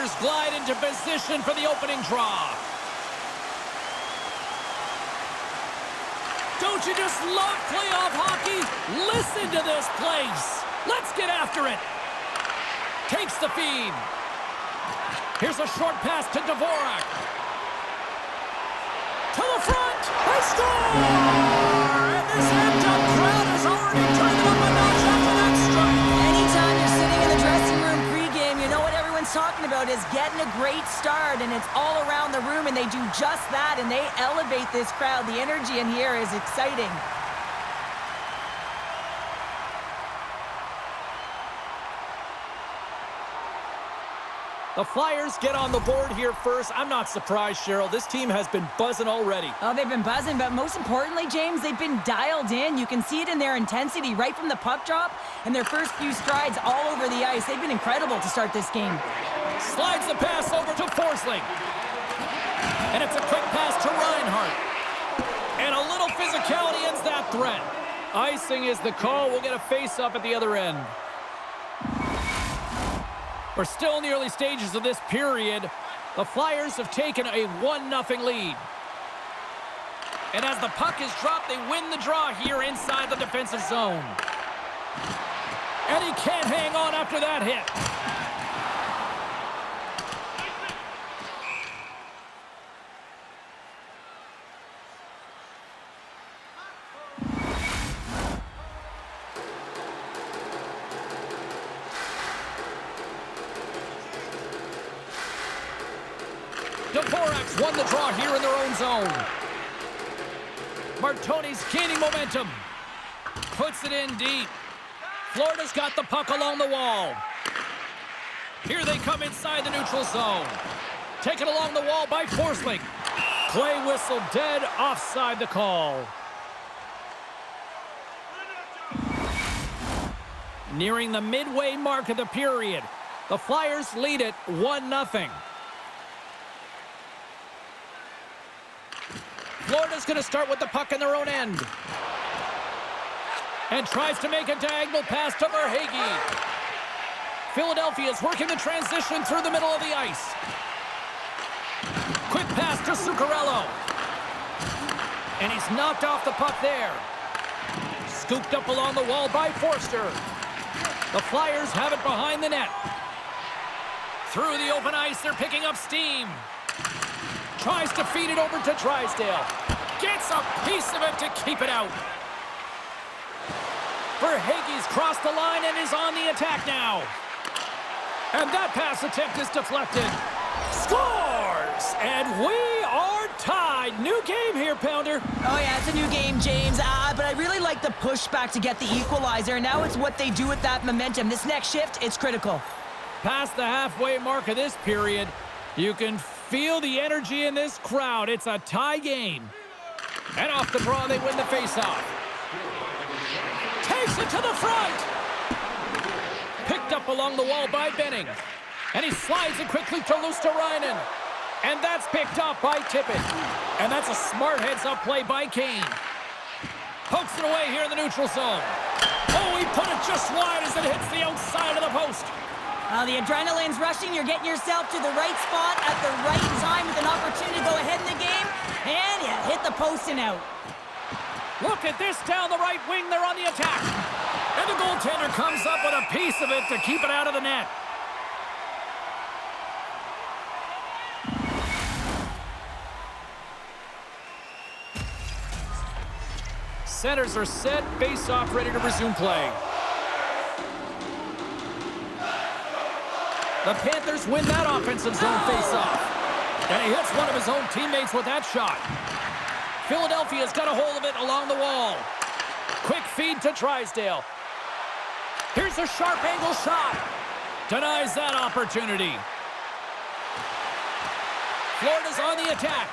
Panthers glide into position for the opening draw. Don't you just love playoff hockey? Listen to this place. Let's get after it. Takes the feed. Here's a short pass to Dvorak. To the front. They score! And this amped-up crowd has already turned it up a notch after that strike. Anytime you're sitting in the dressing room pregame, you know what everyone's talking about is getting a great start, and it's all around the room, and they do just that, and they elevate this crowd. The energy in here is exciting. The Flyers get on the board here first. I'm not surprised, Cheryl. This team has been buzzing already. Oh, they've been buzzing, but most importantly, James, they've been dialed in. You can see it in their intensity right from the puck drop and their first few strides all over the ice. They've been incredible to start this game. Slides the pass over to Forsling. And it's a quick pass to Reinhart. And a little physicality ends that threat. Icing is the call. We'll get a face-up at the other end. We're still in the early stages of this period. The Flyers have taken a 1-0 lead. And as the puck is dropped, they win the draw here inside the defensive zone. And he can't hang on after that hit. Dvorak's won the draw here in their own zone. Martoni's gaining momentum. Puts it in deep. Florida's got the puck along the wall. Here they come inside the neutral zone. Taken along the wall by Forsling. Play whistle dead, offside the call. Nearing the midway mark of the period. The Flyers lead it 1-0. Florida's going to start with the puck in their own end. And tries to make a diagonal pass to Verhaeghe. Philadelphia is working the transition through the middle of the ice. Quick pass to Zuccarello. And he's knocked off the puck there. Scooped up along the wall by Forster. The Flyers have it behind the net. Through the open ice, they're picking up steam. Tries to feed it over to Drysdale. Gets a piece of it to keep it out. Verhaeghe's crossed the line and is on the attack now. And that pass attempt is deflected. Scores! And we are tied. New game here, Pounder. Oh, yeah, it's a new game, James. But I really like the pushback to get the equalizer. And now it's what they do with that momentum. This next shift, it's critical. Past the halfway mark of this period, you can feel the energy in this crowd. It's a tie game. And off the draw, they win the faceoff. Takes it to the front. Picked up along the wall by Benning. And he slides it quickly to Luosterainen. And that's picked up by Tippett. And that's a smart heads-up play by Kane. Pokes it away here in the neutral zone. Oh, he put it just wide as it hits the outside of the post. The adrenaline's rushing. You're getting yourself to the right spot at the right time with an opportunity to go ahead in the game. And you hit the post and out. Look at this down the right wing. They're on the attack. And the goaltender comes up with a piece of it to keep it out of the net. Centers are set. Face-off ready to resume play. The Panthers win that offensive zone face-off. And he hits one of his own teammates with that shot. Philadelphia's got a hold of it along the wall. Quick feed to Drysdale. Here's a sharp angle shot. Denies that opportunity. Florida's on the attack.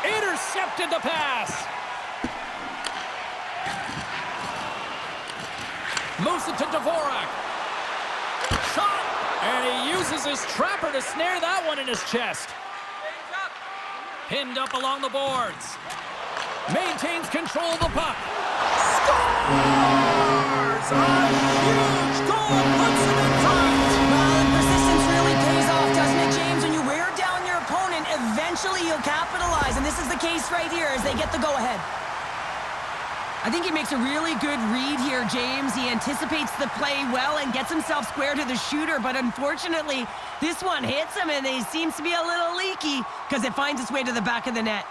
Intercepted the pass. Moves it to Dvorak. Shot. And he uses his trapper to snare that one in his chest. Pinned up along the boards. Maintains control of the puck. Scores! A huge goal puts him in front. Well, the persistence really pays off, doesn't it, James? eventually you'll capitalize, and this is the case right here as they get the go-ahead. I think he makes a really good read here, James. He anticipates the play well and gets himself square to the shooter, but unfortunately, this one hits him, and he seems to be a little leaky because it finds its way to the back of the net.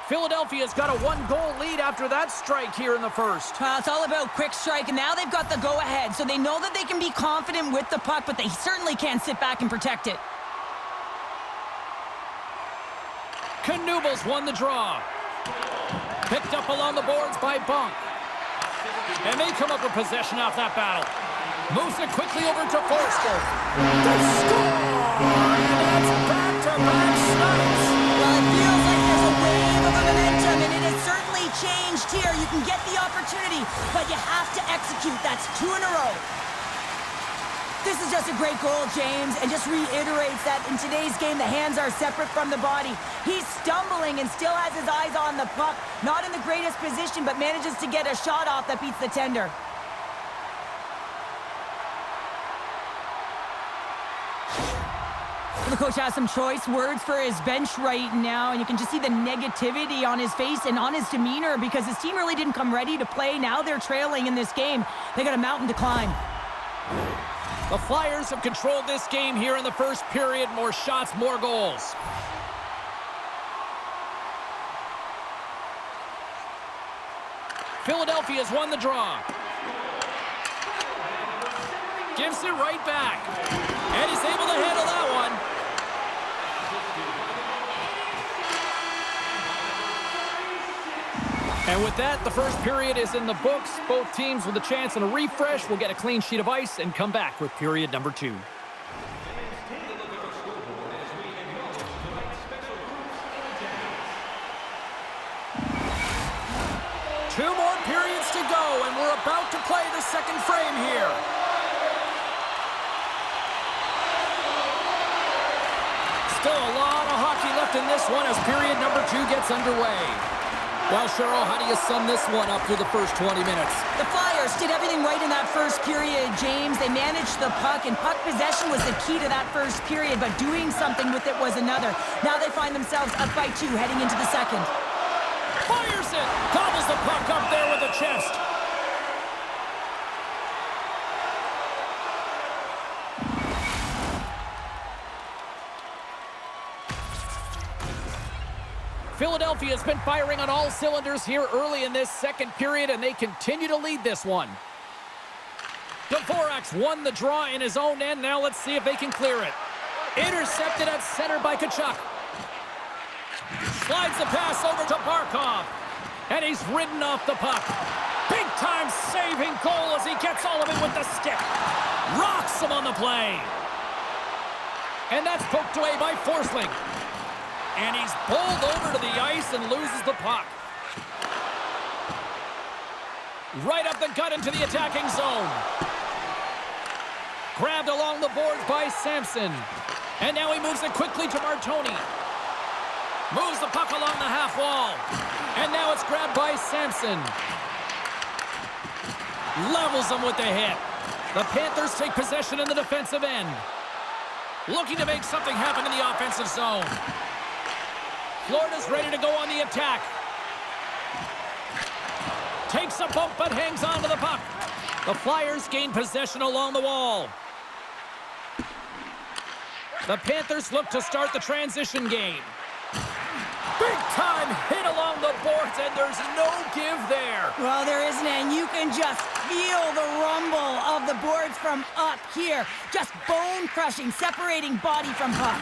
Philadelphia's got a one-goal lead after that strike here in the first. It's all about quick strike, and now they've got the go-ahead, so they know that they can be confident with the puck, but they certainly can't sit back and protect it. Knuebel's won the draw. Picked up along the boards by Bunk. And they come up with possession off that battle. Moves it quickly over to Forster. They score! And it's back-to-back strikes. Well, it feels like there's a wave of momentum, and it has certainly changed here. You can get the opportunity, but you have to execute. That's 2 in a row. This is just a great goal, James, and just reiterates that in today's game, the hands are separate from the body. He's stumbling and still has his eyes on the puck. Not in the greatest position, but manages to get a shot off that beats the tender. The coach has some choice words for his bench right now, and you can just see the negativity on his face and on his demeanor because his team really didn't come ready to play. Now they're trailing in this game. They got a mountain to climb. The Flyers have controlled this game here in the first period. More shots, more goals. Philadelphia's won the draw. Gives it right back. And he's able to handle that one. And with that, the first period is in the books. Both teams with a chance and a refresh will get a clean sheet of ice and come back with period number 2. 2 more periods to go, and we're about to play the second frame here. Still a lot of hockey left in this one as period number 2 gets underway. Well, Cheryl, how do you sum this one up through the first 20 minutes? The Flyers did everything right in that first period, James. They managed the puck, and puck possession was the key to that first period, but doing something with it was another. Now they find themselves up by 2 heading into the second. Fires it! Gobbles the puck up there with the chest. Philadelphia's been firing on all cylinders here early in this second period, and they continue to lead this one. Dvorak's won the draw in his own end. Now let's see if they can clear it. Intercepted at center by Tkachuk. Slides the pass over to Barkov. And he's ridden off the puck. Big-time saving goal as he gets all of it with the stick. Rocks him on the play. And that's poked away by Forsling. And he's bowled over to the ice and loses the puck. Right up the gut into the attacking zone. Grabbed along the boards by Sampson. And now he moves it quickly to Martoni. Moves the puck along the half wall. And now it's grabbed by Sampson. Levels him with the hit. The Panthers take possession in the defensive end. Looking to make something happen in the offensive zone. Florida's ready to go on the attack. Takes a bump but hangs on to the puck. The Flyers gain possession along the wall. The Panthers look to start the transition game. Big time hit along the boards, and there's no give there. Well, there isn't, and you can just feel the rumble of the boards from up here. Just bone-crushing, separating body from puck.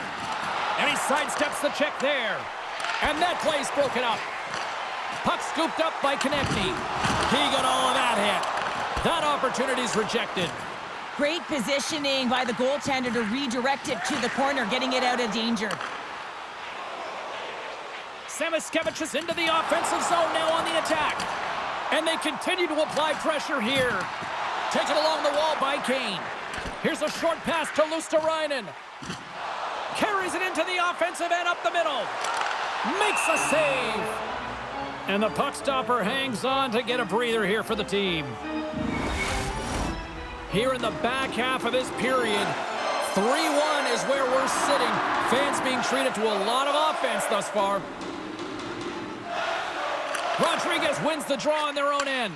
And he sidesteps the check there. And that play's broken up. Puck scooped up by Konechny. He got all of that hit. That opportunity's rejected. Great positioning by the goaltender to redirect it to the corner, getting it out of danger. Samoskevich is into the offensive zone now on the attack. And they continue to apply pressure here. Taken along the wall by Kane. Here's a short pass to Luosterainen. Carries it into the offensive end up the middle. Makes a save. And the puck stopper hangs on to get a breather here for the team. Here in the back half of this period, 3-1 is where we're sitting. Fans being treated to a lot of offense thus far. Rodriguez wins the draw on their own end.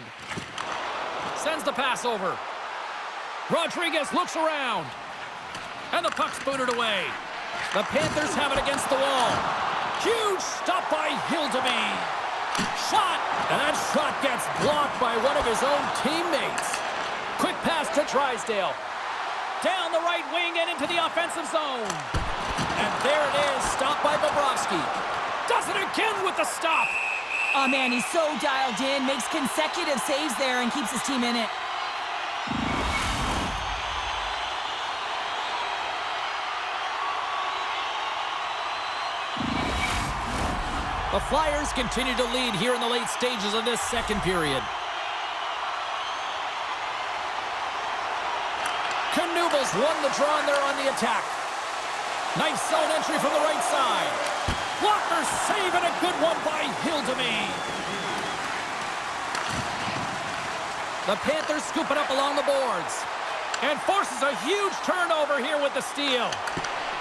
Sends the pass over. Rodriguez looks around. And the puck's booted away. The Panthers have it against the wall. Huge stop by Hildeby. Shot. And that shot gets blocked by one of his own teammates. Quick pass to Drysdale. Down the right wing and into the offensive zone. And there it is, stopped by Bobrovsky. Does it again with the stop. Oh, man, he's so dialed in, makes consecutive saves there and keeps his team in it. The Flyers continue to lead here in the late stages of this second period. Knubles won the draw and they're on the attack. Nice zone entry from the right side. Blocker save and a good one by Hildeby. The Panthers scoop it up along the boards. And forces a huge turnover here with the steal.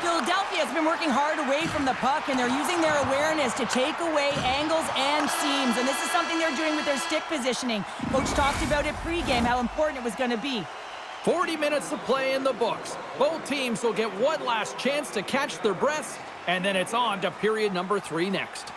Philadelphia has been working hard away from the puck, and they're using their awareness to take away angles and seams. And this is something they're doing with their stick positioning. Coach talked about it pregame, how important it was going to be. 40 minutes to play in the books. Both teams will get one last chance to catch their breaths, and then it's on to period number 3 next.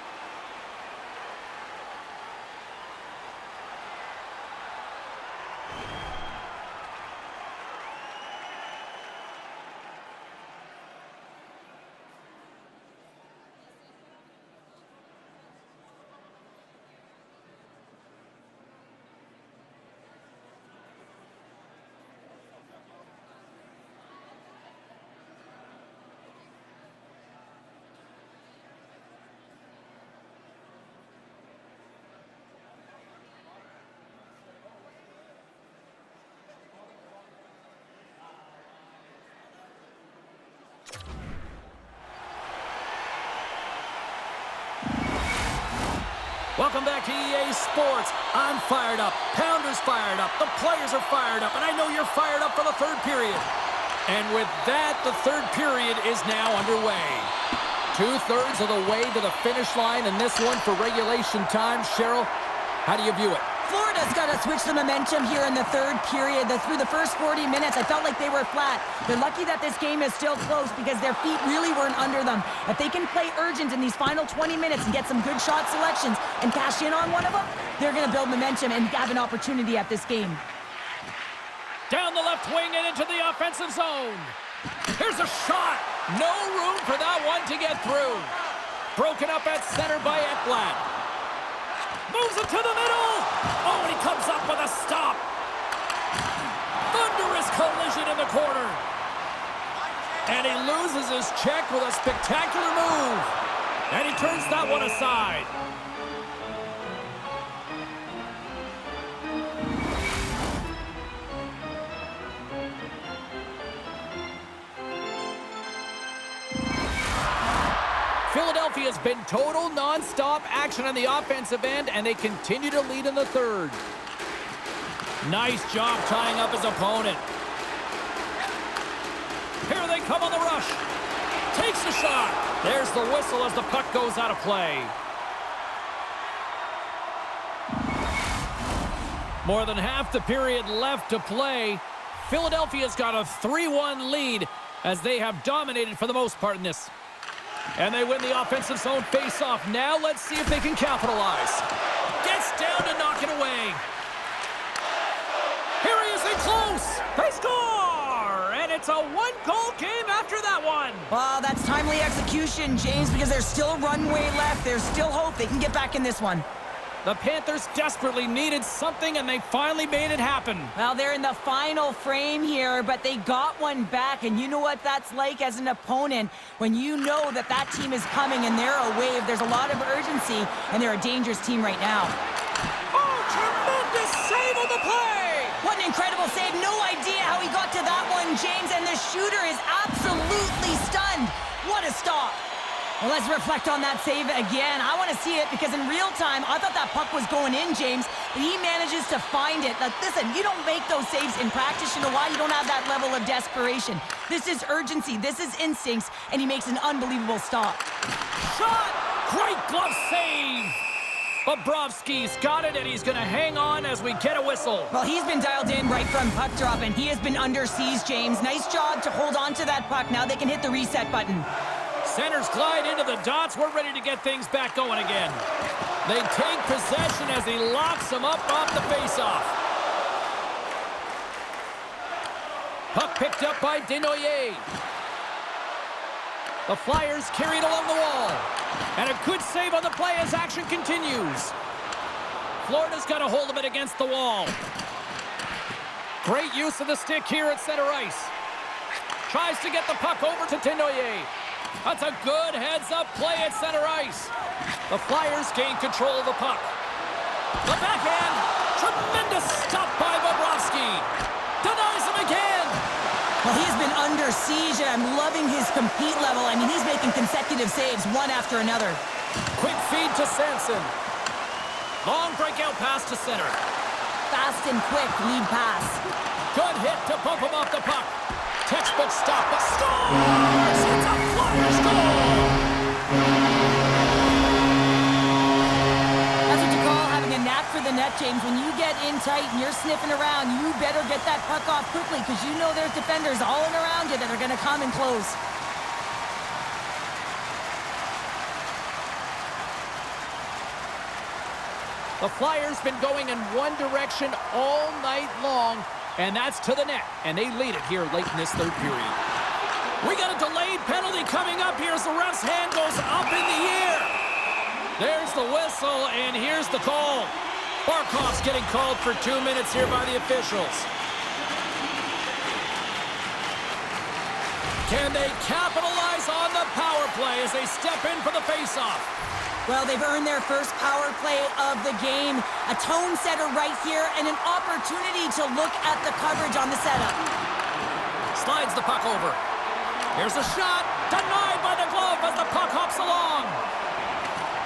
Welcome back to EA Sports. I'm fired up. Pounders fired up. The players are fired up. And I know you're fired up for the third period. And with that, the third period is now underway. 2/3 of the way to the finish line in this one for regulation time. Cheryl, how do you view it? Florida's got to switch the momentum here in the third period. Through the first 40 minutes, I felt like they were flat. They're lucky that this game is still close because their feet really weren't under them. If they can play urgent in these final 20 minutes and get some good shot selections and cash in on one of them, they're going to build momentum and have an opportunity at this game. Down the left wing and into the offensive zone. Here's a shot. No room for that one to get through. Broken up at center by Ekblad. Moves it to the middle. Oh, and he comes up with a stop. Thunderous collision in the corner. And he loses his check with a spectacular move. And he turns that one aside. Philadelphia's been total non-stop action on the offensive end, and they continue to lead in the third. Nice job tying up his opponent. Here they come on the rush. Takes the shot. There's the whistle as the puck goes out of play. More than half the period left to play. Philadelphia's got a 3-1 lead as they have dominated for the most part in this. And they win the offensive zone face-off. Now let's see if they can capitalize. Gets down to knock it away. Here he is in close. They score! And it's a one-goal game after that one. Well, that's timely execution, James, because there's still runway left. There's still hope they can get back in this one. The Panthers desperately needed something, and they finally made it happen. Well, they're in the final frame here, but they got one back, and you know what that's like as an opponent when you know that that team is coming and they're a wave. There's a lot of urgency, and they're a dangerous team right now. Oh, tremendous save on the play! What an incredible save. No idea how he got to that one, James, and the shooter is absolutely stunned. What a stop. Well, let's reflect on that save again. I want to see it because in real time, I thought that puck was going in, James, but he manages to find it. Like, listen, you don't make those saves in practice. You know why? You don't have that level of desperation. This is urgency, this is instincts, and he makes an unbelievable stop. Shot! Great glove save! Bobrovsky's got it, and he's going to hang on as we get a whistle. Well, he's been dialed in right from puck drop, and he has been under siege, James. Nice job to hold on to that puck. Now they can hit the reset button. Centers glide into the dots. We're ready to get things back going again. They take possession as he locks him up off the faceoff. Puck picked up by Desnoyers. The Flyers carried along the wall. And a good save on the play as action continues. Florida's got a hold of it against the wall. Great use of the stick here at center ice. Tries to get the puck over to Desnoyers. That's a good heads-up play at center ice. The Flyers gain control of the puck. The backhand. Tremendous stop by Bobrovsky. Denies him again. Well, he's been under siege, and I'm loving his compete level. I mean, he's making consecutive saves, one after another. Quick feed to Sanson. Long breakout pass to center. Fast and quick lead pass. Good hit to bump him off the puck. Textbook stop, but scores! It's a Flyers goal! That's what you call having a knack for the net, James. When you get in tight and you're sniffing around, you better get that puck off quickly because you know there's defenders all in around you that are going to come and close. The Flyers been going in one direction all night long, and that's to the net, and they lead it here late in this third period. We got a delayed penalty coming up here as the ref's hand goes up in the air. There's the whistle, and here's the call. Barkov's getting called for 2 minutes here by the officials. Can they capitalize on the power play as they step in for the faceoff? Well, they've earned their first power play of the game. A tone setter right here and an opportunity to look at the coverage on the setup. Slides the puck over. Here's a shot. Denied by the glove as the puck hops along.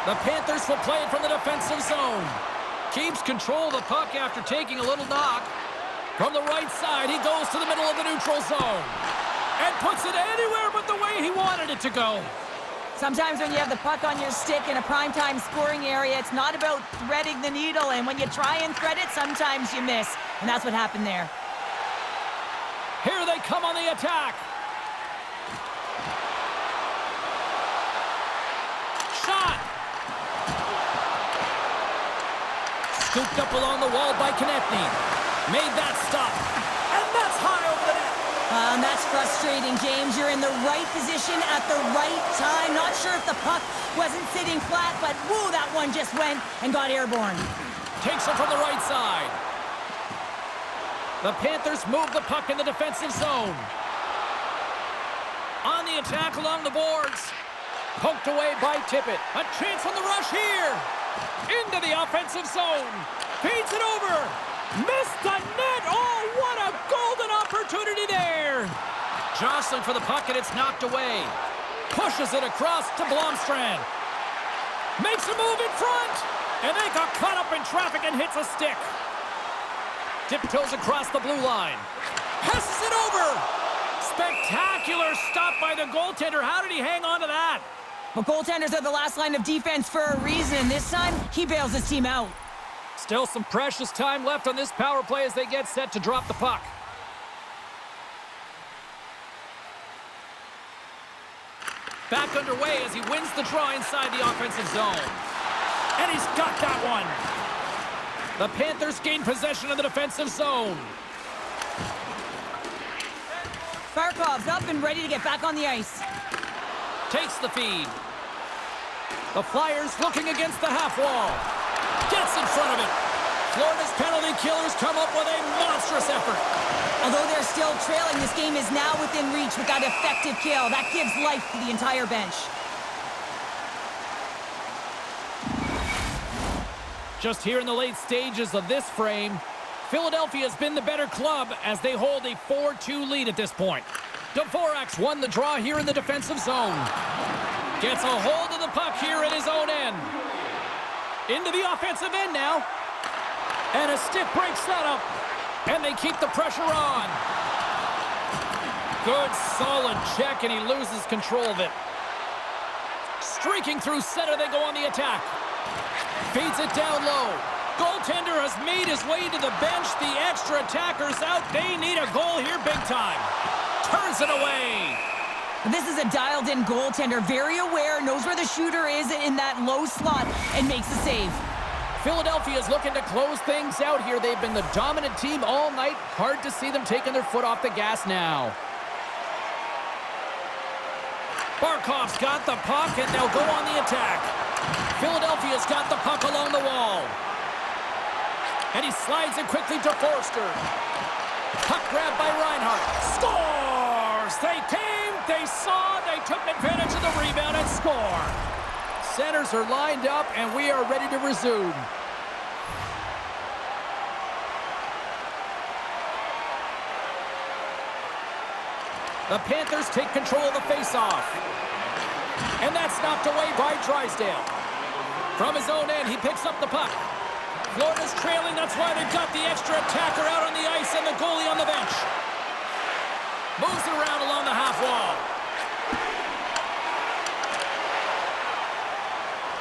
The Panthers will play it from the defensive zone. Keeps control of the puck after taking a little knock. From the right side, he goes to the middle of the neutral zone. And puts it anywhere but the way he wanted it to go. Sometimes when you have the puck on your stick in a primetime scoring area, it's not about threading the needle. And when you try and thread it, sometimes you miss. And that's what happened there. Here they come on the attack. Shot. Scooped up along the wall by Konechny. Made that stop. And that's high over the net. That's frustrating, James. You're in the right position at the right time. Not sure if the puck wasn't sitting flat, but woo, that one just went and got airborne. Takes it from the right side. The Panthers move the puck in the defensive zone. On the attack along the boards. Poked away by Tippett. A chance on the rush here. Into the offensive zone. Feeds it over. Missed the net. Oh, what a golden opportunity there. Jostling for the puck, and it's knocked away. Pushes it across to Blomstrand. Makes a move in front. And they got caught up in traffic and hits a stick. Tiptoes across the blue line. Passes it over. Spectacular stop by the goaltender. How did he hang on to that? Well, goaltenders are the last line of defense for a reason. This time, he bails his team out. Still some precious time left on this power play as they get set to drop the puck. Back underway as he wins the draw inside the offensive zone. And he's got that one. The Panthers gain possession of the defensive zone. Barkov's up and ready to get back on the ice. Takes the feed. The Flyers looking against the half wall. Gets in front of it. Florida's penalty killers come up with a monstrous effort. Although they're still trailing, this game is now within reach with that effective kill. That gives life to the entire bench. Just here in the late stages of this frame, Philadelphia has been the better club as they hold a 4-2 lead at this point. Dvorak's won the draw here in the defensive zone. Gets a hold of the puck here at his own end. Into the offensive end now. And a stick breaks that up. And they keep the pressure on. Good, solid check, and he loses control of it. Streaking through center, they go on the attack. Feeds it down low. Goaltender has made his way to the bench. The extra attacker's out. They need a goal here big time. Turns it away. This is a dialed-in goaltender. Very aware, knows where the shooter is in that low slot, and makes the save. Philadelphia is looking to close things out here. They've been the dominant team all night. Hard to see them taking their foot off the gas now. Barkov's got the puck, and they'll go on the attack. Philadelphia's got the puck along the wall. And he slides it quickly to Forster. Puck grabbed by Reinhart. Scores! They came, they saw, they took advantage of the rebound and score. Centers are lined up, and we are ready to resume. The Panthers take control of the faceoff. And that's knocked away by Drysdale. From his own end, he picks up the puck. Florida's trailing, that's why they've got the extra attacker out on the ice and the goalie on the bench. Moves it around along the half wall.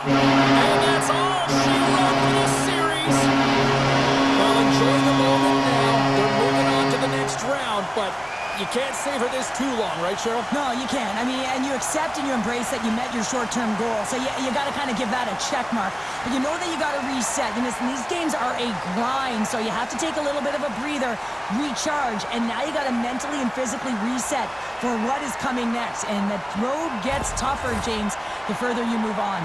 And that's all she wrote for this series. Well, enjoy the moment now. They're moving on to the next round, but you can't savor this too long, right, Cheryl? No, you can't. I mean, and you accept and you embrace that you met your short-term goal. So you got to kind of give that a check mark. But you know that you got to reset. And these games are a grind, so you have to take a little bit of a breather, recharge, and now you got to mentally and physically reset for what is coming next. And the road gets tougher, James, the further you move on.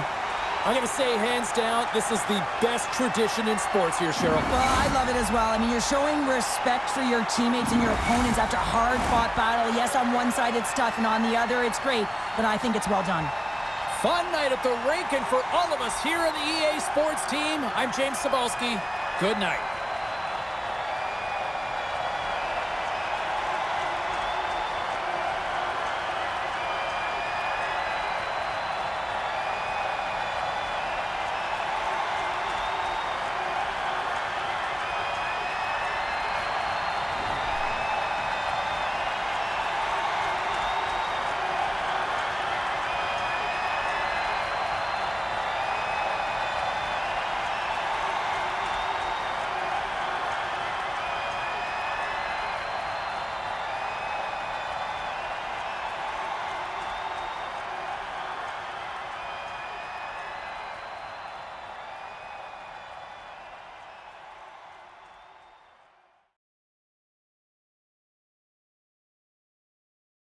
I'm going to say, hands down, this is the best tradition in sports here, Cheryl. Well, I love it as well. I mean, you're showing respect for your teammates and your opponents after a hard-fought battle. Yes, on one side it's tough, and on the other it's great, but I think it's well done. Fun night at the rink, and for all of us here on the EA Sports team, I'm James Cebulski. Good night.